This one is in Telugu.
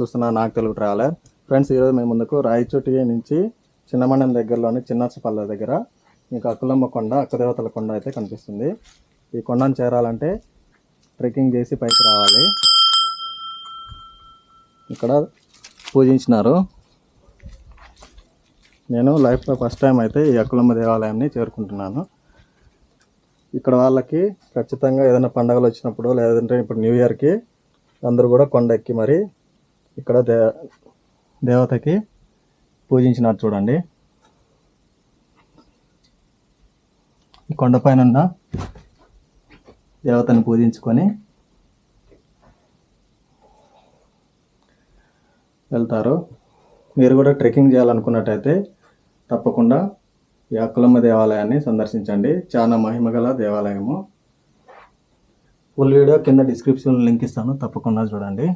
చూస్తున్నా నాకు తెలుగు ట్రావెలర్. ఫ్రెండ్స్, ఈరోజు మేము ముందుకు రాయచోటి నుంచి చిన్నమండలం దగ్గరలోని చిన్నర్సపల్లె దగ్గర మీకు అక్కులమ్మ కొండ, అక్కదేవతల కొండ అయితే కనిపిస్తుంది. ఈ కొండను చేరాలంటే ట్రెక్కింగ్ చేసి పైకి రావాలి. ఇక్కడ పూజించినారు. నేను లైఫ్లో ఫస్ట్ టైం అయితే ఈ అక్కులమ్మ దేవాలయాన్ని చేరుకుంటున్నాను. ఇక్కడ వాళ్ళకి ఖచ్చితంగా ఏదైనా పండుగలు వచ్చినప్పుడు, లేదంటే ఇప్పుడు న్యూ ఇయర్కి అందరూ కూడా కొండ ఎక్కి మరి ఇక్కడ దేవతకి పూజించినారు. చూడండి, ఈ కొండపైన ఉన్న దేవతని పూజించుకొని వెళ్తారు. మీరు కూడా ట్రెక్కింగ్ చేయాలనుకున్నట్టయితే తప్పకుండా ఈ అక్కులమ్మ దేవాలయాన్ని సందర్శించండి. చాలా మహిమగల దేవాలయము. ఫుల్ వీడియో కింద డిస్క్రిప్షన్లో లింక్ ఇస్తాను, తప్పకుండా చూడండి.